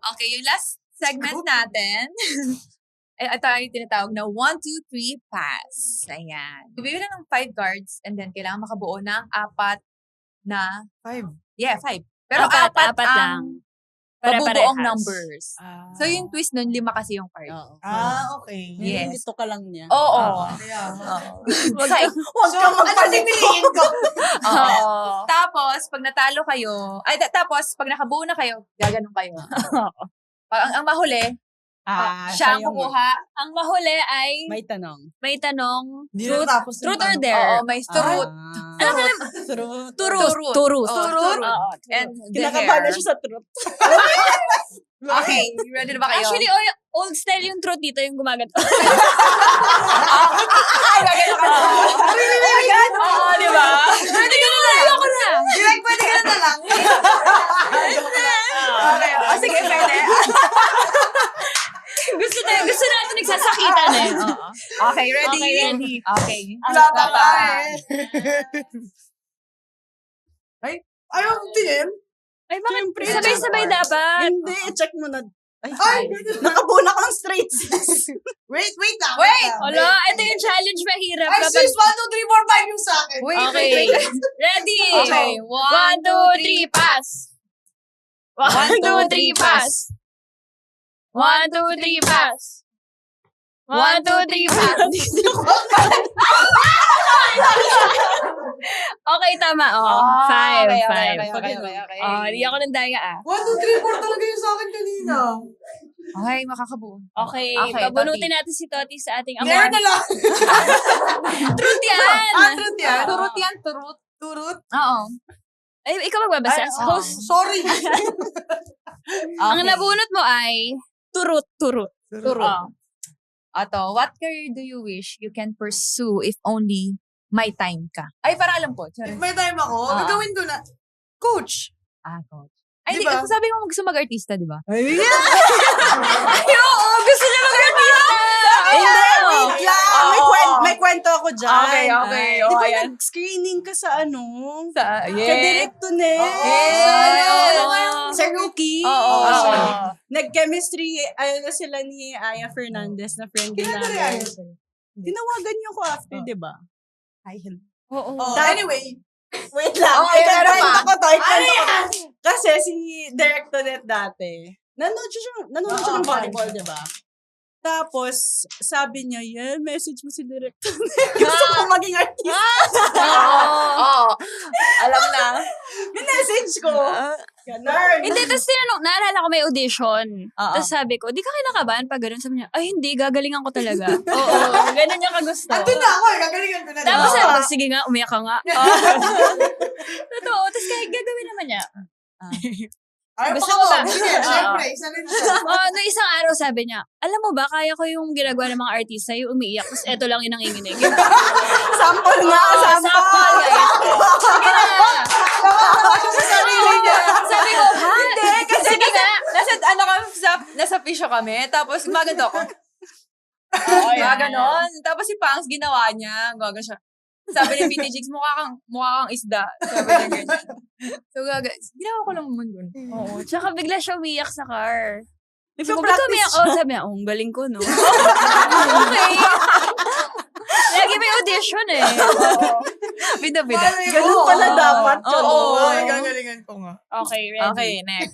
Okay, yung last segment natin. Ito yung tinatawag na 1, 2, 3, pass. Ayan. Bibili ng 5 cards and then kailangan makabuo ng 4 na... 5. Yeah, 5. Pero Apat 4 lang. ang mabubuong Pare-parehas. numbers. So yung twist nun, 5 kasi yung card. Oo. Okay. Yes. Ito ka lang niya. Oo. Kaya. Wag ka. Huwag kang magpapiliin ko. Oo. Tapos, pag natalo kayo, tapos, pag nakabuo na kayo, gaganon kayo. Ang mahuli, siya ang kukuha. Ang mahuli ay May tanong. may tanong. Hindi na natapos Truth yung or ano. dare? Oo, may turut. Ano ka lang? Truth. Turut. Turut. Turut. Oo. And Kinakabahan na dare. siya sa truth. Okay, ready na ba kayo? Actually, old style yung truth dito, yung gumagat. Ay, gaganon ka na. Oo, di ba? Pwede ka na lang. Ayoko na. Direk, pwede ka na lang. Okay. Sige, pwede. Gusto natin nagsasakitan eh. Oo. Okay, ready? Okay, ready. Okay. Wala pa nga eh. Ayaw mo tingin? Ay, bakit? Siyempre. Sabay-sabay dapat. Hindi, check mo na. Ay, Nakabuo na kang straight. wait lang. Wait! Hala, ito yung challenge mahirap. Ay, sis, 1, 2, 3, 4, 5 yung sa akin. Wait, Okay. wait. Ready? Okay. 1, 2, 3, pass. 1, 2, 3, pass. 1, 2, 3, pass. 1, 2, 3, pass. Okay, tama. Oh, 5, 5. Okay. Oh, di ako nandaya 1, 2, 3, 4 talaga yung sa akin kanina. Okay, makakabuo. Okay, Okay, pabunutin natin si Toti sa ating Dare na lang. Truth yan! Truth yan. Turut yan, turut. Turut? Oo. Ay, ikaw magbabasa. Ay, oo. Host, Sorry. ang nabunot mo ay turut. Turut. Oh. Ato, what career do you wish you can pursue if only may time ka? Ay, para alam ko. If Sorry. may time ako, Ah. gagawin ko na. Coach. Coach. Ay, Diba? hindi. Sabi mo gusto mag-artista, di ba? Ay, Ay, oo! Gusto niya mag-artista! Hindi, wait lang. Oo. May kwento ako dyan. Okay. Di ba ayan. nag-screening ka sa ano? Sa, Sa Directonet. Yes. Sa Rookie. Oo. So, Oo. nag-chemistry, na sila ni Aya Fernandez na friend din Kinadali namin. ayos. Tinawagan niyo ko after, di ba? Hi, hello. Oo. Anyway. Wait lang. Okay, pero Ikwento pa. ko to. Kasi si Directonet dati, nanonood siya ng volleyball, di ba? Tapos, sabi niya, message mo si Directonet. Gusto ko maging artist. Oo. Alam na. Message ko. Ganun. Hindi, tapos tinanong, naalala ko may audition. Oo. Tapos sabi ko, di ka kinakabahan pag ganun? Sabi niya, ay hindi, gagalingan ko talaga. Oo, ganun niya kagusto. Andun na ako. Gagalingan ko na. Tapos Oo. sabi ko, sige nga, umiyak ka nga. Totoo, tapos kahit gagawin naman niya. Ayaw Gusto pa mo ko. ba? Siyempre, isa rin siya. Noong isang araw sabi niya, alam mo ba, kaya ko yung ginagawa ng mga artista, yung umiiyak, tapos eto lang yung nanginginig. Sample nga, Sample, guys. Sige na. Sa sarili niya. Sabi ko, ha? Hindi, kasi Sige nga. nasa pisyo kami, tapos gumagano ako. Gaganon. Tapos si Pangs, ginawa niya. Gagano siya. Sabi ni PT Jigs, mukha kang isda. Sabi niya ganyan. So, ginawa ko lang naman yun. Oo, tsaka bigla siya umiiyak sa car. Sabi ko, ba't Nagpa-practice umiyak? siya. Sabi niya, ang galing ko, no? Okay. Lagi may audition eh. Bida-bida. Ganun pala dapat. Oo. Ay, gagalingan ko nga. Okay, ready. Okay, next.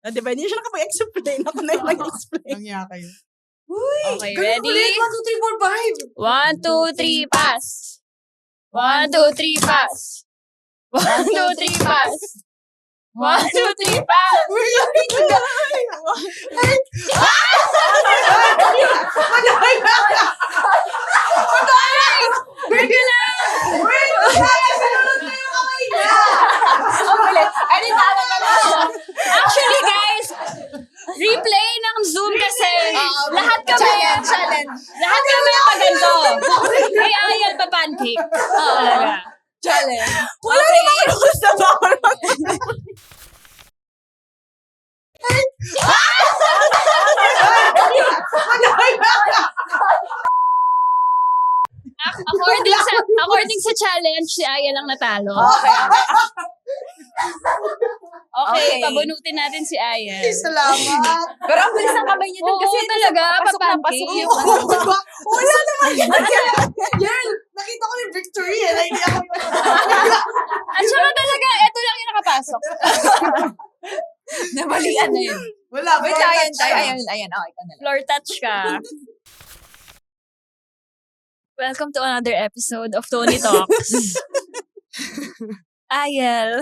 Diba, hindi siya nakapag-explain. Ako na yung nag-explain. Nangya kayo. Okay, Ganun ready? ulit. 1, 2, 3, 4, 5. 1, 2, 3, pass. 1, 2, 3, pass. 1, 2, 3, pass. 1, 2, 3, pass. Wait lang! Ang bilis. Ay, di talaga na. Actually, guys, replay ng Zoom kasi lahat kami, Challenge. lahat kami paganto. Ay, ayan pa pancake. Oo, talaga. Challenge. Wala namang rules na bawal According sa challenge, si Aya lang natalo. Okay. Okay, Okay. pabunutin natin si Ayan. Salamat. Pero ang bilis ng kamay niya dun Oo, kasi talaga, pasok na papancake. pasok yung Diba? Wala naman yan. Yan. Nakita ko yung victory eh. Like, ako At saka talaga, eto lang yung nakapasok. nabalian na yun. Wala. Wait, floor ayan, touch siya. ayan. Oh, ikaw na lang. Floor touch ka. Welcome to another episode of Tony Talks. Ayel,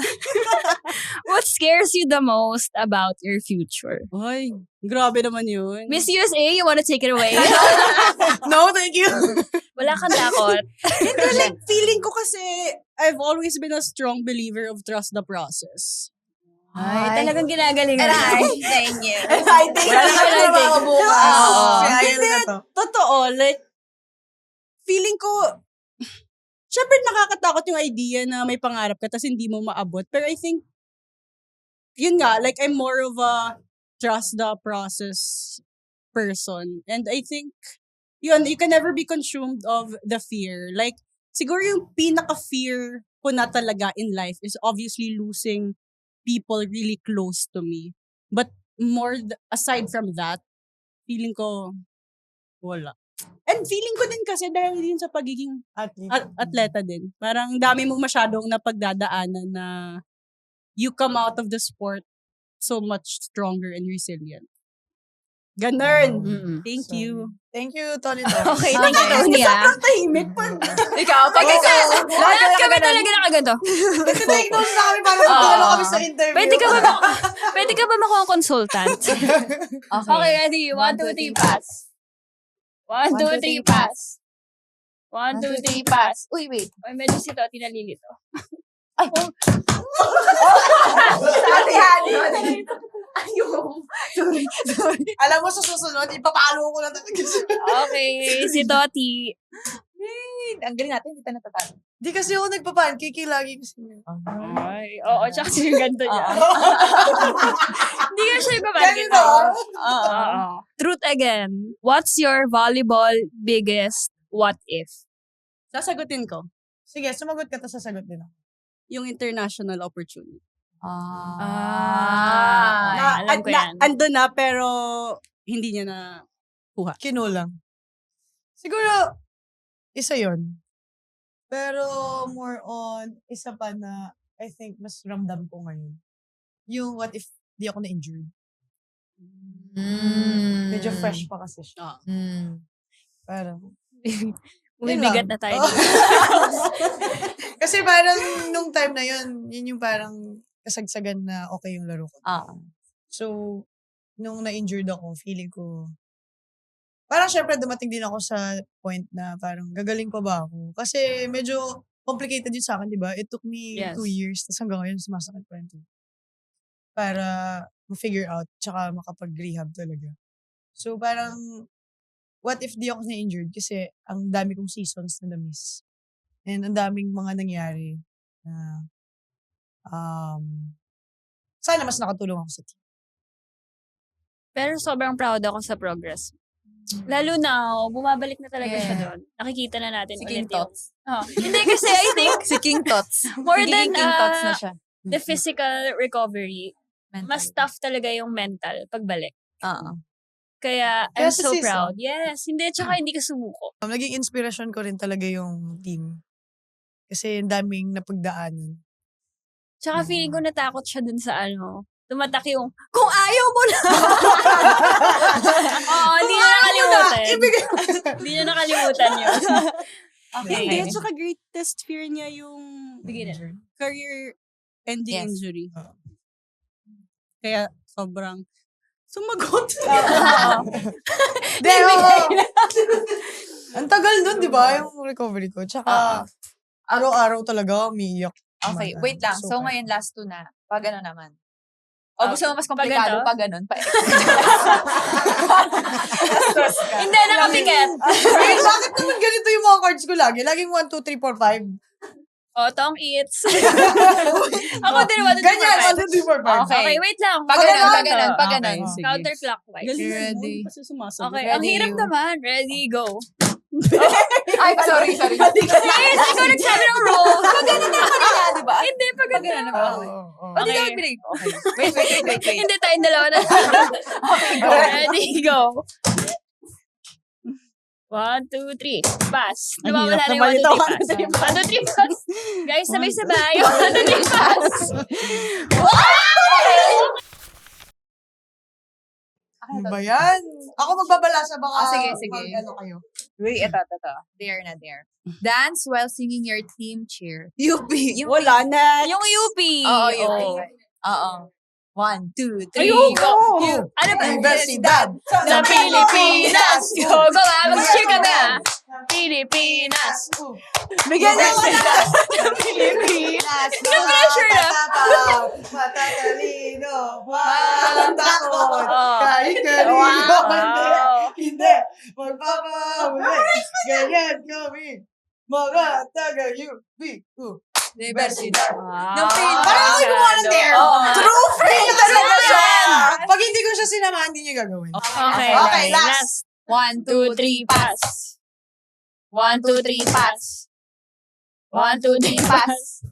what scares you the most about your future? Ay, grabe naman yun. Miss USA, you wanna take it away? No, thank you. Wala kang takot. Hindi, like, feeling ko kasi, I've always been a strong believer of trust the process. Ay, talagang ginagalingan. Aray, thank you. Exciting. Wala na Wala exciting. na bukas. Oo. Si Ayan Hindi, na to. totoo, like, feeling ko, syempre nakakatakot yung idea na may pangarap ka tapos hindi mo maabot. Pero I think, yun nga, like, I'm more of a trust the process person. And I think, yun, you can never be consumed of the fear. Like, siguro yung pinaka-fear ko na talaga in life is obviously losing people really close to me. But more, aside from that, feeling ko, wala. And feeling ko din kasi dahil din sa pagiging atleta din. Parang dami mong masyadong napagdadaanan na you come out of the sport so much stronger and resilient. Ganun. Thank you. Thank you, Tony Talks. Okay, thank you, Tony, ah. Sobrang tahimik pa. Ikaw, pag ikaw. Lahat kami talaga nakaganto. Take notes na kami para Oo. magkano kami sa interview. Pwede ka ba makuha consultant? Okay, ready? 1, 2, 3, pass. 1, 2, 3, pass. 1, 2, 3, pass. Uy, wait. Ay, medyo si Toti nalilito. Ate Hannah. Ayun. Sorry. Alam mo, sa susunod, ipapalo ko na talaga siya. Okay, si Toti. Wait, ang galing natin, hindi tayo natatalo. Di kasi ako nagpa-pancake lagi kasi. Ay, oo, tsaka si yung ganito niya. Hindi ka siya ipapaligid. Ganito. Oo. Truth again. What's your volleyball biggest what if? Sasagutin ko. Sige, sumagot ka, tapos sasagot din ako. Yung international opportunity. Ay, alam ko yan. Ando na pero hindi niya na Kinulang. Siguro, isa yon. Pero more on, isa pa na I think mas ramdam ko ngayon. Yung what if di ako na-injured. Medyo fresh pa kasi siya. Parang, Bumibigat na tayo. kasi parang nung time na yun yung parang kasagsagan na okay yung laro ko. So, nung na-injured ako, feeling ko, parang syempre dumating din ako sa point na parang gagaling pa ba ako? Kasi medyo complicated yun sa akin, di ba? It took me Yes. 2 years, tapos hanggang ngayon sumasakit pa rin. Para ma-figure out, tsaka makapag-rehab talaga. So parang, what if di ako na-injured? Kasi ang dami kong seasons na na-miss. And ang daming mga nangyari na sana mas nakatulong ako sa team. Pero sobrang proud ako sa progress. Lalo na, bumabalik na talaga siya doon. Nakikita na natin Si ulit King Tots. Hindi kasi I think Si King Tots. more Nagiging than King Tots na siya. the physical recovery, mas tough talaga yung mental pagbalik. Kaya Kaya I'm sa so season. proud. Yes, hindi, tsaka hindi ka sumuko. Naging inspiration ko rin talaga yung team. Kasi ang daming napagdaanan. Tsaka feeling ko natakot siya dun sa tumatak yung, kung ayaw mo na! Oo, hindi niya nakalimutan. Hindi niya nakalimutan yun. Hindi, Okay. at saka greatest fear niya yung Sige na. career-ending Yes. injury. Oo. Kaya sobrang sumagot. Ang tagal nun, di ba? Yung recovery ko. Tsaka, araw-araw talaga, umiiyak. Okay, wait lang. So, Super. ngayon, last 2 na. Pag ano naman? O gusto mo mas Pag komplikado ganito? pa ganun? Hindi, nakapikit. Wait, bakit naman ganito yung mga cards ko lagi? Laging 1, 2, 3, 4, 5. Tong eats. Ako din, 1, 2, 3, 4, Ganyan, 1, 2, 3, 4, 5. Okay. Okay, wait lang. Pag ganun, pag ganun, pag Okay. ganun. Sige. Counterclockwise. Galing Ready. mo kasi sumasagot. Okay, ang Ready, hirap you. naman. Ready, go. Ay, sorry. Yes, ikaw nagsabi ng roll. Pag ganun na kanina, di ba? Hindi, pag Pag ganun na ba? O, di ka mag-break. Okay. Wait. Hindi, tayong dalawa na. Okay, go. Ready, go. 1, 2, 3, pass. Ang Nawawala hirap na yung 1, 2, 3, naman pass. ito. 1, 2, 3, pass. Guys, sabay-sabay. 1, 2, 3, pass. Ano ba yan? Ako magbabalasa baka Sige. ano kayo. Wait, ito. There. Dance while singing your team cheer. UP. Wala na. Yung UP. Oo, UP. Oo. 1, 2, 3, Ayoko. go. Ano ba? Universidad Sa Pilipinas. Go ba? Mag-cheer ka na. Pilipinas. Bigyan na ako na. Pilipinas. Na-pressure na. Matatalino. Walang takot. Oh. Kahit kanino. Wow. Hindi. Magpapahuli. Ganyan kami. Mga taga-UP. Universidad. Ng Pilipinas. Parang ako yung gumawa ng dare. Oo. True friend talaga siya. Yan. Pag hindi ko siya sinamahan, hindi niya gagawin. Okay, last. 1, 2, 3, pass. 1, 2, 3, pass. 1, 2, 3, pass.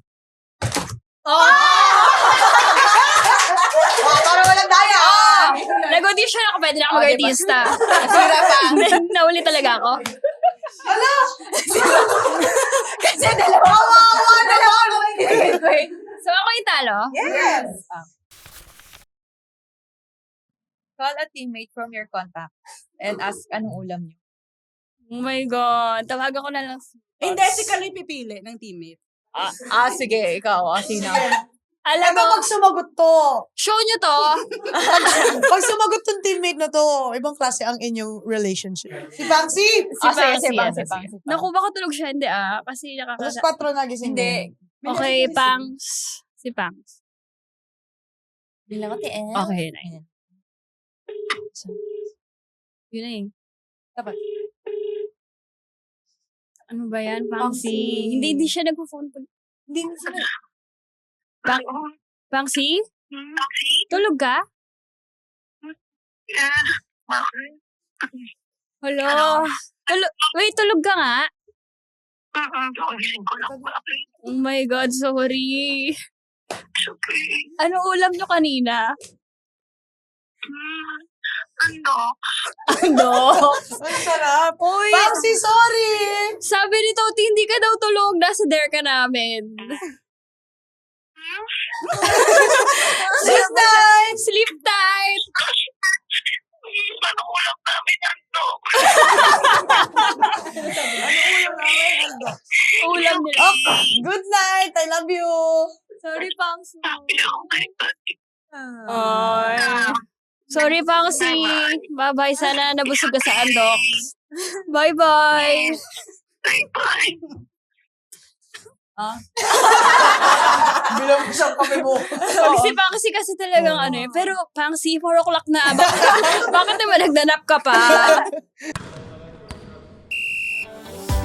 Para walang daya. Nag-audition ako, pwede na ako Oh, mag-artista. Nasira pa. Nauli talaga ako. Kasi dalawa. Wait. So, ako yung talo? Yes. Call a teammate from your contact and ask anong ulam niyo. Oh my God. Tawagan ko na lang. Hindi, si Kaloy pipili ng teammate. Sige, ikaw. Sino? Alam Ito mo, pag sumagot to. show nyo to. Pag sumagot tong teammate na to, ibang klase ang inyong relationship. Si Pangsi! Sige. Naku, baka tulog siya. Hindi kasi Tapos nakakasa... 4 nagising. Hindi. Okay, Pangs. Si Pangs. Bilang ko TN. Okay, na yun. Yun na Dapat. Ano ba yan, Pangsi? Pangsi. Hindi siya nagpo-phone. Hindi na sila. Pangsi? Tulog ka? Hello? Wait, tulog ka nga? Oh my God, sorry. Ano ulam nyo kanina? Ano? Ang sarap. Uy, Pangsi, sorry! sabi ni Toti, hindi ka daw tulog. Nasa dare ka namin. Sleep night! Sleep tight. Ulam nila. Oh, good night! I love you! Sorry, Pangs. Ay. Sorry, Pangsi. Bye-bye. Sana nabusog ka sa andok. Bye-bye. Bilang mo siyang kape mo. Si Pangsi kasi talagang ano eh. Pero Pangsi, 4 o'clock na. Bakit naman nagdanap ka pa?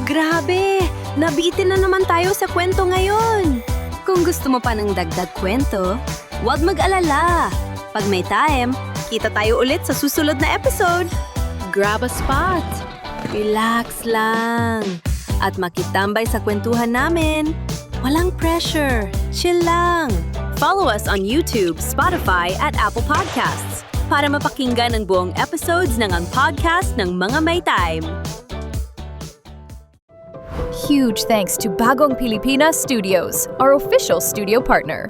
Grabe! Nabitin na naman tayo sa kwento ngayon! Kung gusto mo pa ng dagdag kwento, huwag mag-alala. Pag may time, kita tayo ulit sa susunod na episode. Grab a spot. Relax lang. At makitambay sa kwentuhan namin. Walang pressure. Chill lang. Follow us on YouTube, Spotify, at Apple Podcasts para mapakinggan ang buong episodes ng Ang Podcast ng Mga May Time. Huge thanks to Bagong Pilipinas Studios, our official studio partner.